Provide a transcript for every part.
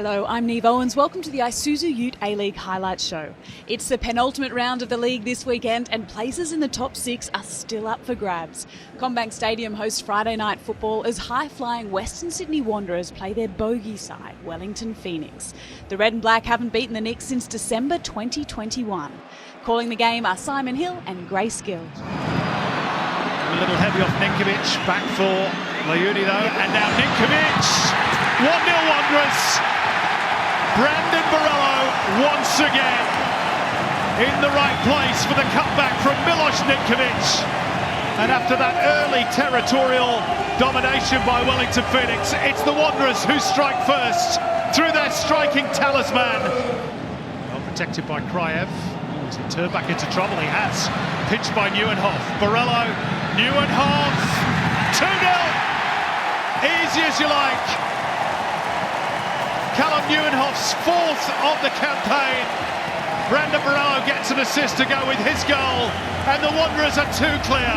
Hello, I'm Neve Owens. Welcome to the Isuzu UTE A-League highlights show. It's the penultimate round of the league this weekend and places in the top six are still up for grabs. Combank Stadium hosts Friday night football as high-flying Western Sydney Wanderers play their bogey side, Wellington Phoenix. The Red and Black haven't beaten the Knicks since December 2021. Calling the game are Simon Hill and Grace Gill. A little heavy off Ninkovic, back for Layuni though, and now Ninkovic! 1-0 Wanderers! Brandon Borello once again in the right place for the cutback from Milos Ninkovic. And after that early territorial domination by Wellington Phoenix, it's the Wanderers who strike first through their striking talisman. Well protected by Kraev. Has he turned back into trouble? He has. Pinched by Nieuwenhof. Borello, Nieuwenhof, 2-0. Easy as you like. Callum Nieuwenhof's fourth of the campaign. Brandon Borello gets an assist to go with his goal, and the Wanderers are too clear.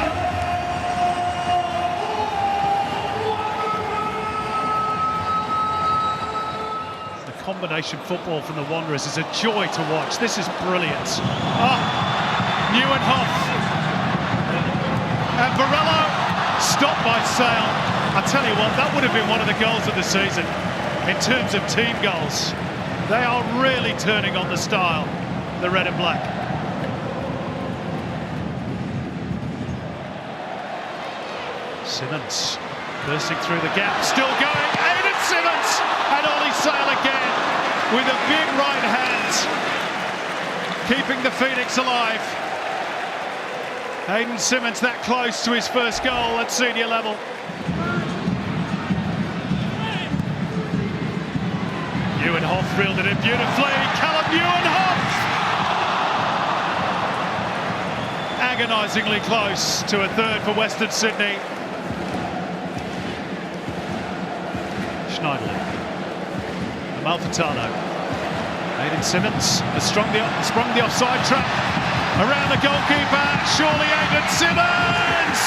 The combination football from the Wanderers is a joy to watch. This is brilliant. Oh, Nieuwenhof. And Borello stopped by Sale. I tell you what, that would have been one of the goals of the season. In terms of team goals, they are really turning on the style, the red and black. Simmons bursting through the gap, still going, Aidan Simmons, and Ollie Sale again with a big right hand, keeping the Phoenix alive. Aidan Simmons that close to his first goal at senior level. Nieuwenhof reeled it in beautifully. Callum Nieuwenhof! Agonisingly close to a third for Western Sydney. Schneiderlin. Amalfitano. Aidan Simmons has sprung the offside trap. Around the goalkeeper. Surely Aidan Simmons!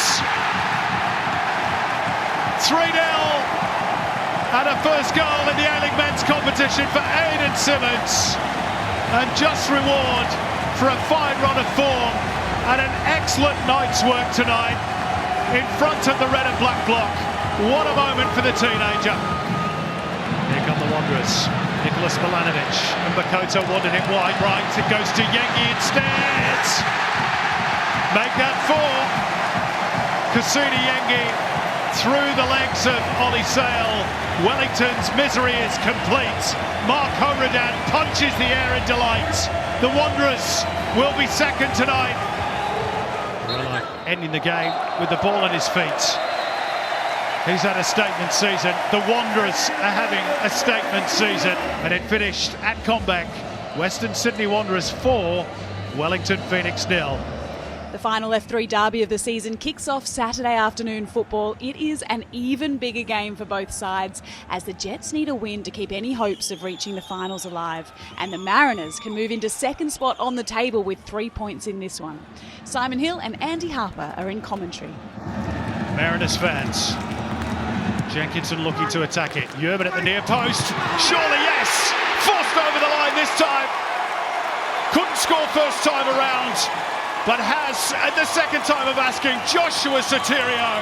3-0. And a first goal in the A-League men's competition for Aidan Simmons. And just reward for a fine run of form and an excellent night's work tonight in front of the red and black block. What a moment for the teenager. Here come the Wanderers. Nicholas Milanovic and Makoto wanted it wide right. It goes to Yengi instead. Make that 4. Cassini Yengi through the legs of Ollie Sale. Wellington's misery is complete. Mark Horedan punches the air in delight. The Wanderers will be second tonight. Borello ending the game with the ball at his feet. He's had a statement season. The Wanderers are having a statement season. And it finished at Combank. Western Sydney Wanderers 4, Wellington Phoenix 0. The final F3 derby of the season kicks off Saturday afternoon football. It is an even bigger game for both sides as the Jets need a win to keep any hopes of reaching the finals alive. And the Mariners can move into second spot on the table with 3 points in this one. Simon Hill and Andy Harper are in commentary. Mariners fans. Jenkinson looking to attack it. Yerman at the near post. Surely yes! Forced over the line this time. Couldn't score first time around. But has, at the second time of asking, Joshua Sotirio.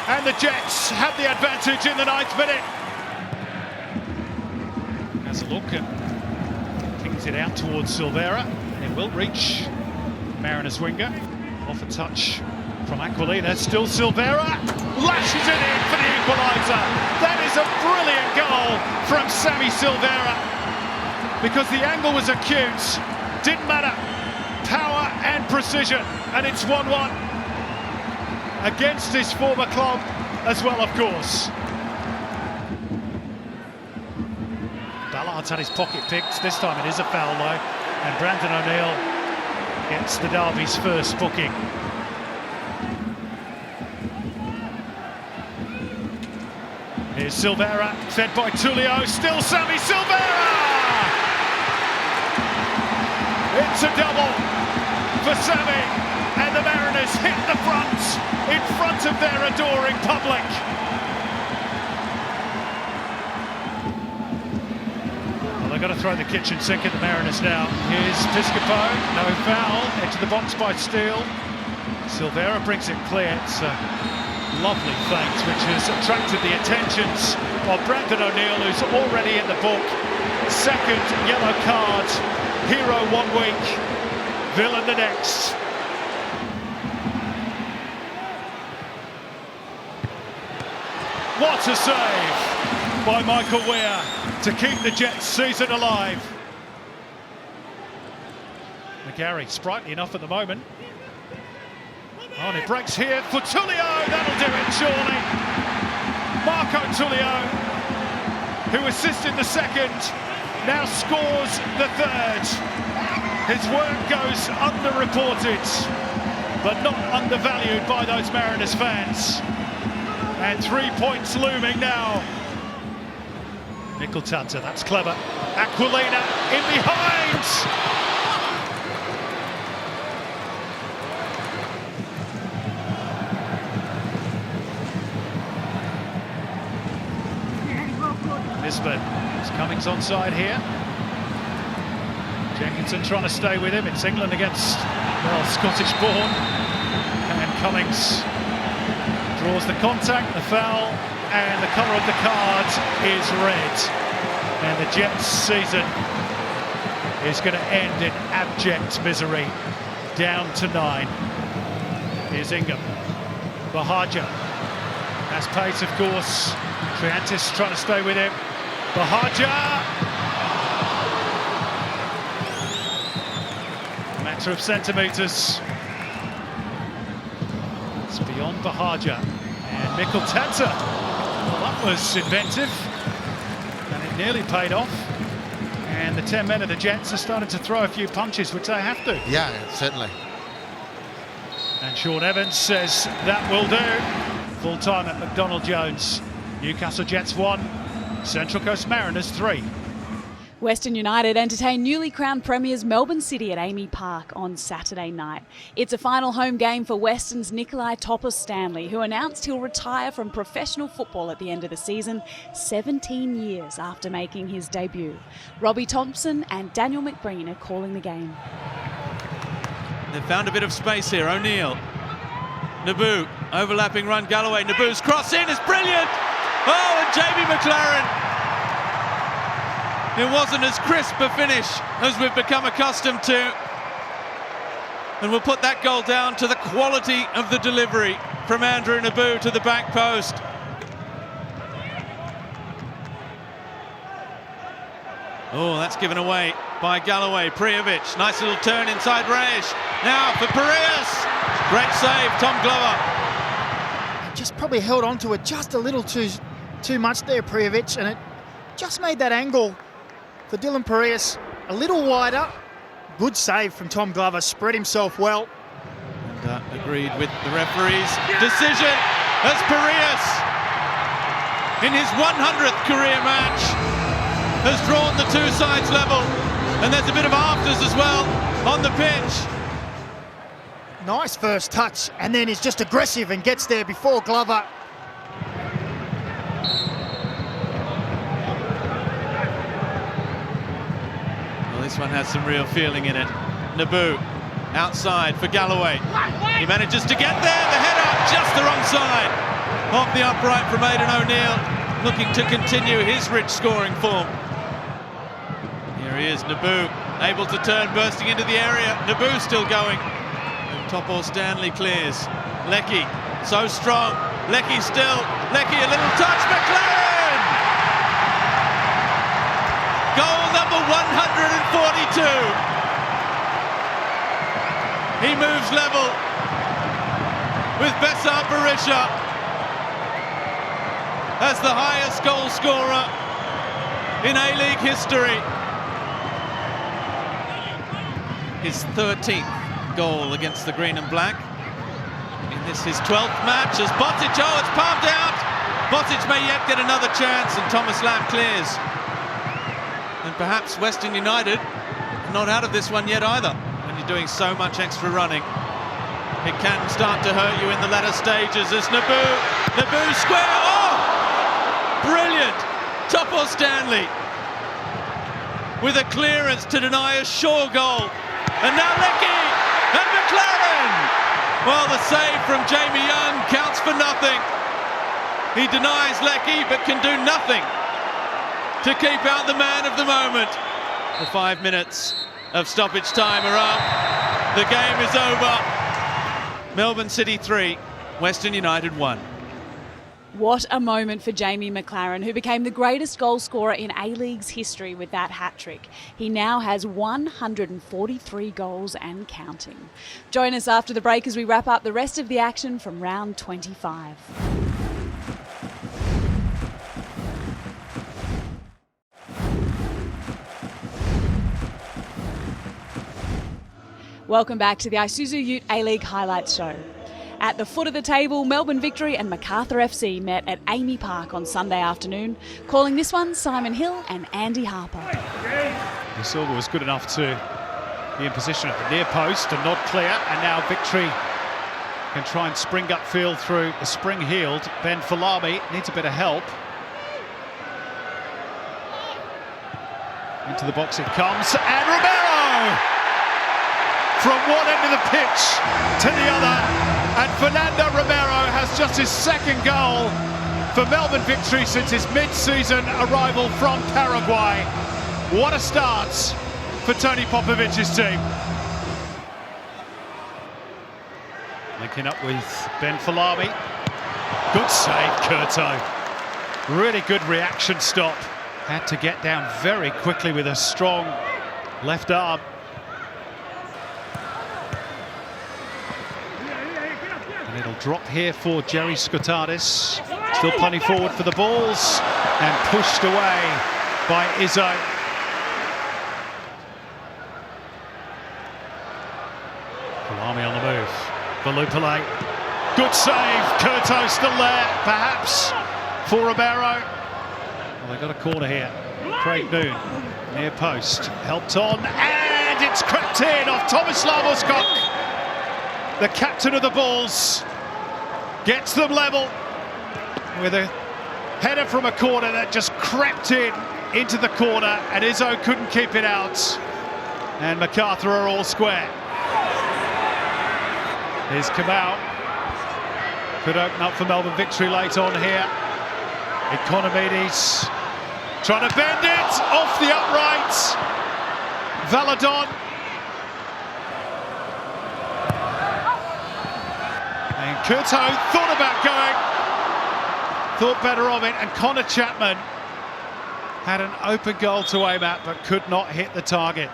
And the Jets have the advantage in the 9th minute. Has a look and kings it out towards Silvera. And it will reach Mariners winger. Off a touch from Aquilina. Still Silvera. Lashes it in for the equaliser. That is a brilliant goal from Sammy Silvera. Because the angle was acute. Didn't matter. Power and precision, and it's 1-1 against his former club as well, of course. Ballard's had his pocket picked. This time it is a foul though, and Brandon O'Neill gets the derby's first booking. Here's Silvera, fed by Tulio, still Sammy Silvera! It's a double for Sammy, and the Mariners hit the front in front of their adoring public. they've got to throw the kitchen sink at the Mariners now. Here's Piscopo, no foul, edge of the box by Steele. Silvera brings it clear. It's a lovely feint which has attracted the attentions of Brandon O'Neill, who's already in the book. Second yellow card, hero 1 week, villain the next. What a save by Michael Weir to keep the Jets' season alive. McGarry, sprightly enough at the moment. Oh, and it breaks here for Tullio. That'll do it, surely. Marco Tullio, who assisted the second, now scores the third. His work goes underreported, but not undervalued by those Mariners fans. And 3 points looming now. Nickel Tanta, that's clever. Aquilina in behind. Nisbet, Cummings onside here. Jenkinson trying to stay with him. It's England against, well, Scottish born. And Cummings draws the contact, the foul, and the colour of the card is red. And the Jets' season is going to end in abject misery. Down to 9. Here's Ingham. Bahaja has pace, of course. Triantis trying to stay with him. Bahaja! Matter of centimetres. It's beyond Bahaja. And Mikkel Tanta. Well, that was inventive. And it nearly paid off. And the 10 men of the Jets are starting to throw a few punches, which they have to. Yeah, certainly. And Sean Evans says that will do. Full time at McDonald Jones. Newcastle Jets 1, Central Coast Mariners 3. Western United entertain newly crowned premiers Melbourne City at Amy Park on Saturday night. It's a final home game for Western's Nikolai Topos-Stanley, who announced he'll retire from professional football at the end of the season, 17 years after making his debut. Robbie Thompson and Daniel McBreen are calling the game. They've found a bit of space here. O'Neill, Naboo, overlapping run. Galloway, Naboo's cross in is brilliant. Oh, and Jamie McLaren. It wasn't as crisp a finish as we've become accustomed to. And we'll put that goal down to the quality of the delivery from Andrew Naboo to the back post. Oh, that's given away by Galloway. Prijovic, nice little turn inside Reyes. Now for Piraeus. Great save, Tom Glover. Just probably held on to it just a little too much there, Prijovic, and it just made that angle for Dylan Piraeus a little wider. Good save from Tom Glover, spread himself well. And agreed with the referee's decision as Piraeus, in his 100th career match, has drawn the two sides level. And there's a bit of afters as well on the pitch. Nice first touch, and then he's just aggressive and gets there before Glover. Well, this one has some real feeling in it. Naboo outside for Galloway. He manages to get there, the header just the wrong side. Off the upright from Aidan O'Neill, looking to continue his rich scoring form. Here he is, Naboo, able to turn, bursting into the area. Naboo still going. Topos-Stanley clears. Leckie, so strong. Leckie still. Leckie, a little touch. McLaren! Goal number 142. He moves level with Besart Berisha as the highest goal scorer in A-League history. His 13th goal against the green and black. In this, his 12th match as Botic, oh, it's palmed out. Botic may yet get another chance, and Thomas Lamb clears. And perhaps Western United not out of this one yet either, when you're doing so much extra running. It can start to hurt you in the latter stages as Naboo square, oh! Brilliant! Topos-Stanley. with a clearance to deny a sure goal. And now Leckie and McLaren. Well, the save from Jamie Young counts for nothing. He denies Leckie but can do nothing to keep out the man of the moment. The 5 minutes of stoppage time are up. The game is over. Melbourne City 3, Western United 1. What a moment for Jamie McLaren, who became the greatest goal scorer in A-League's history with that hat-trick. He now has 143 goals and counting. Join us after the break as we wrap up the rest of the action from round 25. Welcome back to the Isuzu UTE A-League Highlights Show. At the foot of the table, Melbourne Victory and Macarthur FC met at Amy Park on Sunday afternoon. Calling this one, Simon Hill and Andy Harper. Isuzu was good enough to be in position at the near post and not clear, and now Victory can try and spring upfield through the spring-heeled Ben Falami. Needs a bit of help. Into the box it comes, and Romero! From one end of the pitch to the other. And Fernando Romero has just his second goal for Melbourne Victory since his mid-season arrival from Paraguay. What a start for Tony Popovic's team. Linking up with Ben Falami. Good save, Curto. Really good reaction stop. Had to get down very quickly with a strong left arm. And it'll drop here for Jerry Skotadis. Still plenty forward for the balls. And pushed away by Izzo. Falami on the move. Valupale. Good save. Curto still there, perhaps, for Romero. Well, they've got a corner here. Craig Noon, near post. Helped on, and it's crept in off Tomislav Uskok. The captain of the Bulls gets them level with a header from a corner that just crept into the corner, and Izzo couldn't keep it out. And Macarthur are all square. Here's Kamau. Could open up for Melbourne Victory late on here. Economides trying to bend it off the upright. Valadon. And Curto thought about going, thought better of it, and Connor Chapman had an open goal to aim at but could not hit the target.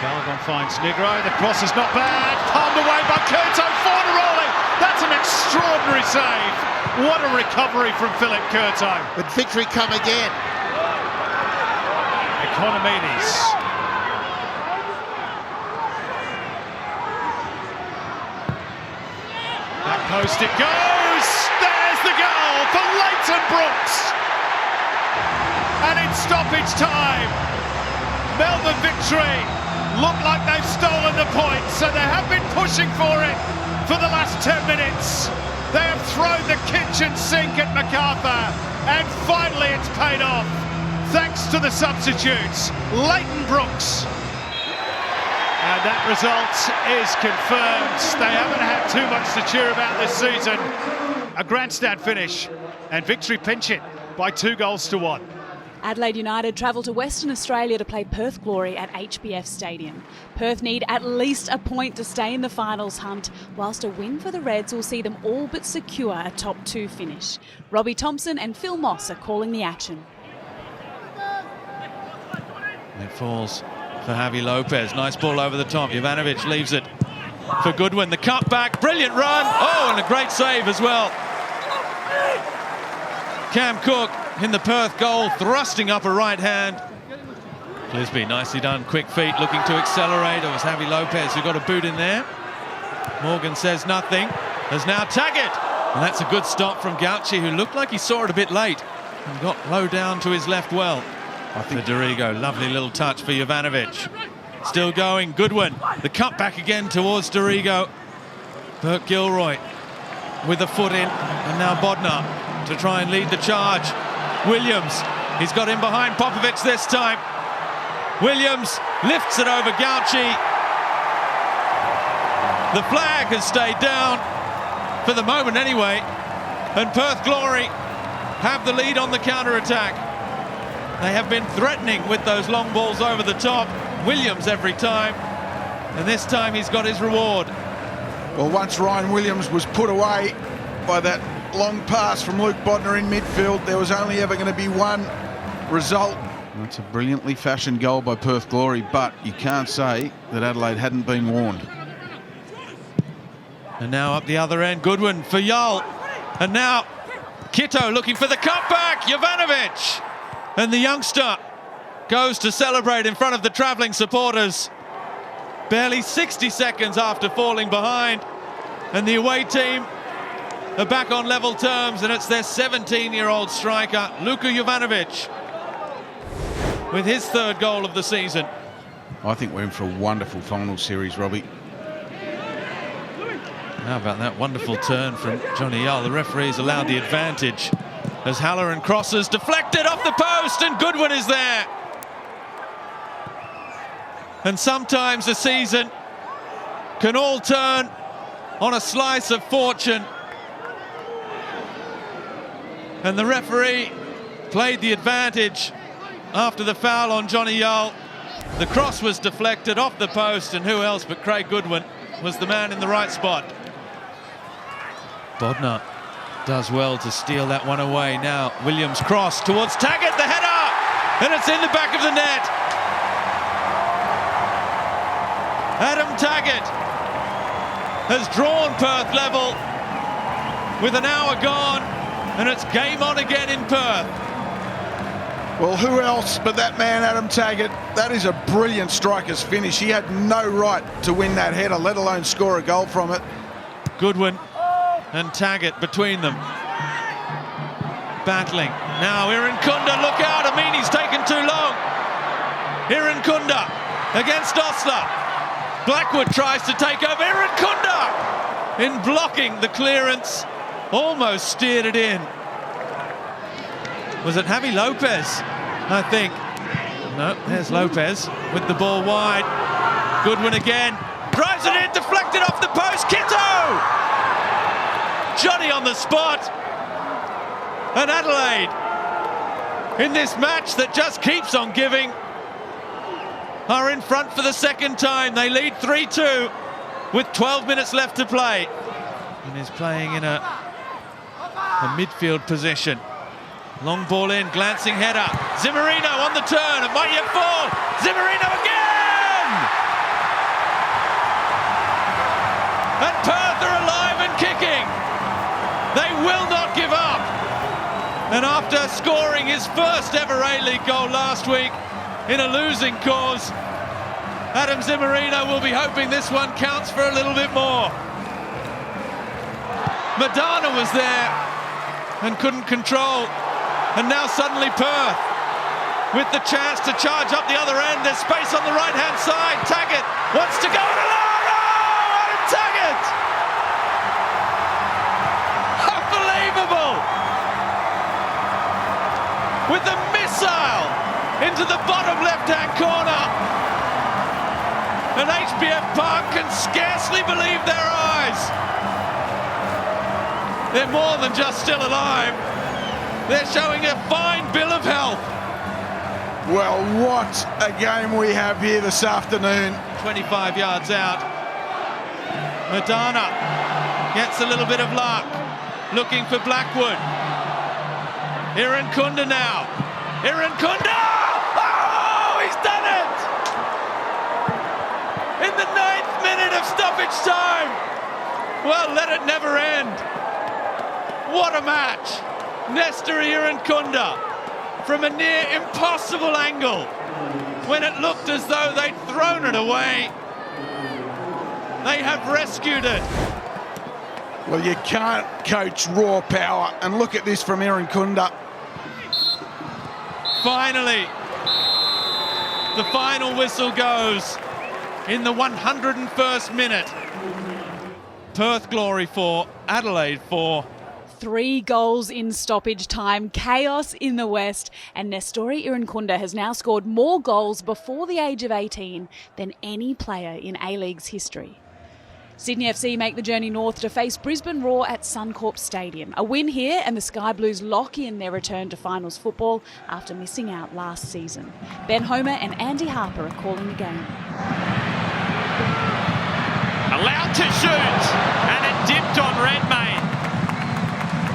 Gallagher finds Negro, the cross is not bad, palmed away by Curto, Fornaroli. That's an extraordinary save. What a recovery from Philip Curto. But Victory come again. Economides. Back post it goes. There's the goal for Leighton Brooks. And in stoppage time, Melbourne Victory look like they've stolen the point, so they have been pushing for it for the last 10 minutes. They have thrown the kitchen sink at Macarthur, and finally it's paid off. Thanks to the substitutes, Leighton Brooks. And that result is confirmed. They haven't had too much to cheer about this season. A grandstand finish, and Victory pinch it by 2-1. Adelaide United travel to Western Australia to play Perth Glory at HBF Stadium. Perth need at least a point to stay in the finals hunt, whilst a win for the Reds will see them all but secure a top 2 finish. Robbie Thompson and Phil Moss are calling the action. It falls for Javi Lopez. Nice ball over the top. Ivanovic leaves it for Goodwin. The cut back, brilliant run. Oh, and a great save as well. Cam Cook in the Perth goal, thrusting up a right hand. Clisby, nicely done, quick feet, looking to accelerate. It was Javi Lopez who got a boot in there. Morgan says nothing. There's now Taggart. And that's a good stop from Gauci, who looked like he saw it a bit late and got low down to his left well. For Dorigo, lovely little touch for Jovanovic. Still going, Goodwin. The cut back again towards Dorigo. Burke Gilroy with the foot in, and now Bodnar to try and lead the charge. Williams, he's got in behind Popovic this time. Williams lifts it over Gauci. The flag has stayed down, for the moment anyway, and Perth Glory have the lead on the counter-attack. They have been threatening with those long balls over the top. Williams every time, and this time he's got his reward. Well, once Ryan Williams was put away by that long pass from Luke Bodner in midfield, there was only ever going to be one result. That's a brilliantly fashioned goal by Perth Glory, but you can't say that Adelaide hadn't been warned. And now up the other end, Goodwin for Yull. And now Kitto looking for the cutback, Jovanovic. And the youngster goes to celebrate in front of the travelling supporters. Barely 60 seconds after falling behind. And the away team are back on level terms, and it's their 17-year-old striker, Luka Jovanovic, with his third goal of the season. I think we're in for a wonderful final series, Robbie. How about that wonderful turn from Johnny Yull? The referee's allowed the advantage as Halloran crosses, deflected off the post, and Goodwin is there. And sometimes a season can all turn on a slice of fortune. And the referee played the advantage after the foul on Johnny Yull. The cross was deflected off the post, and who else but Craig Goodwin was the man in the right spot. Bodner does well to steal that one away. Now Williams cross towards Taggart, the header, and it's in the back of the net. Adam Taggart has drawn Perth level with an hour gone, and it's game on again in Perth. Well, who else but that man, Adam Taggart? That is a brilliant striker's finish. He had no right to win that header, let alone score a goal from it. Goodwin and Taggart between them, battling. Now Irankunda, look out, Amini's taken too long. Irankunda against Osler. Blackwood tries to take over. Irankunda in blocking the clearance, almost steered it in. Was it Javi Lopez, I think? No, there's Lopez with the ball wide. Goodwin again, drives it in, deflected off the post, Kitto! Johnny on the spot. And Adelaide, in this match that just keeps on giving, are in front for the second time. They lead 3-2 with 12 minutes left to play. And is playing in a midfield position. Long ball in, glancing header. Zimmerino on the turn, it might yet fall. Zimmerino again! And Perth are alive and kicking. They will not give up. And after scoring his first ever A-League goal last week in a losing cause, Adam Zimmerino will be hoping this one counts for a little bit more. Madana was there and couldn't control. And now suddenly Perth with the chance to charge up the other end. There's space on the right-hand side. Taggart wants to go it alone. Oh, Adam Taggart! Unbelievable! With the missile into the bottom left-hand corner. And HBF Park can scarcely believe their eyes. They're more than just still alive. They're showing a fine bill of health. Well, what a game we have here this afternoon. 25 yards out. Madana gets a little bit of luck. Looking for Blackwood. Irankunda now. Irankunda! Oh, he's done it! In the 9th minute of stoppage time. Well, let it never end. What a match. Nestor Irankunda from a near impossible angle when it looked as though they'd thrown it away. They have rescued it. Well, you can't coach raw power, and look at this from Irankunda. Finally, the final whistle goes in the 101st minute. Perth Glory 4, Adelaide 4. 3 goals in stoppage time, chaos in the West, and Nestori Irankunda has now scored more goals before the age of 18 than any player in A-League's history. Sydney FC make the journey north to face Brisbane Roar at Suncorp Stadium. A win here and the Sky Blues lock in their return to finals football after missing out last season. Ben Homer and Andy Harper are calling the game. Allowed to shoot, and it dipped on Redmayne.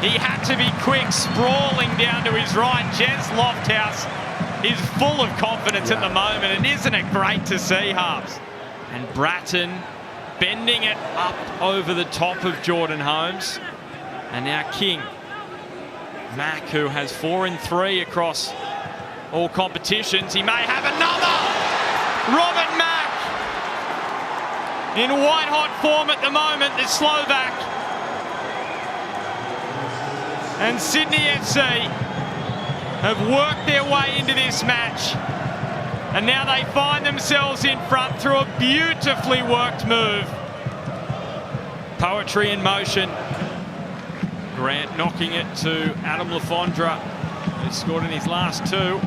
He had to be quick, sprawling down to his right. Jez Lofthouse is full of confidence at the moment, and isn't it great to see, Harps? And Bratton bending it up over the top of Jordan Holmes. And now King. Mack, who has 4 in 3 across all competitions. He may have another! Robert Mack! In white-hot form at the moment, the Slovak. And Sydney FC have worked their way into this match. And now they find themselves in front through a beautifully worked move. Poetry in motion. Grant knocking it to Adam Lafondra, who scored in his last 2.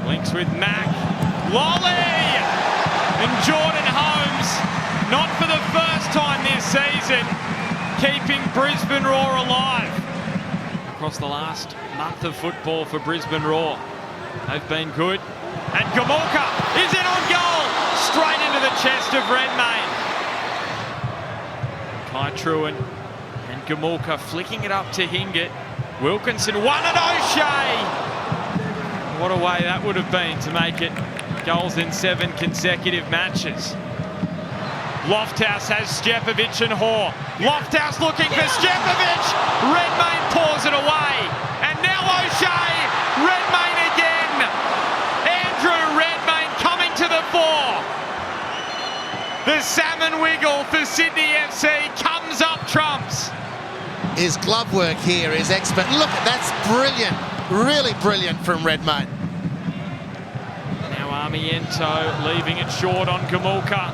Links with Mack. Lolly! And Jordan Holmes, not for the first time this season, keeping Brisbane Roar alive. Across the last month of football for Brisbane Roar, they've been good. And Gamulka is in on goal, straight into the chest of Redmayne. Kai Truan and Gamulka flicking it up to Hingett. Wilkinson, 1 and O'Shea. What a way that would have been to make it goals in 7 consecutive matches. Lofthouse has Stepovic and Hoare. Lofthouse looking for Stepovic. Redmayne pours it away. And now O'Shea. Redmayne again. Andrew Redmayne coming to the fore. The salmon wiggle for Sydney FC comes up trumps. His glove work here is expert. Look, that's brilliant. Really brilliant from Redmayne. Now Armiento leaving it short on Gamulka.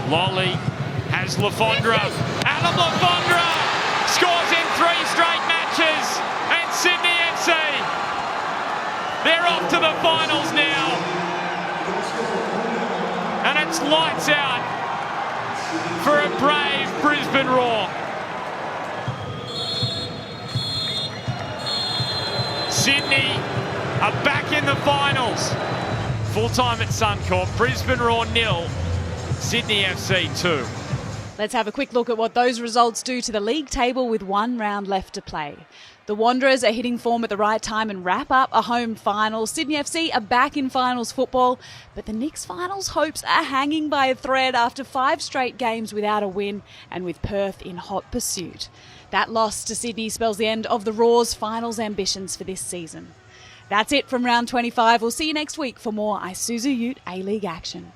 Lolly has Lafondra. Adam Lafondra scores in 3 straight matches. And Sydney FC, they're off to the finals now. And it's lights out for a brave Brisbane Roar. Sydney are back in the finals. Full time at Suncorp. Brisbane Roar 0. Sydney FC 2. Let's have a quick look at what those results do to the league table with 1 round left to play. The Wanderers are hitting form at the right time and wrap up a home final. Sydney FC are back in finals football, but the Knicks finals hopes are hanging by a thread after 5 straight games without a win and with Perth in hot pursuit. That loss to Sydney spells the end of the Roar's finals ambitions for this season. That's it from round 25. We'll see you next week for more Isuzu UTE A-League action.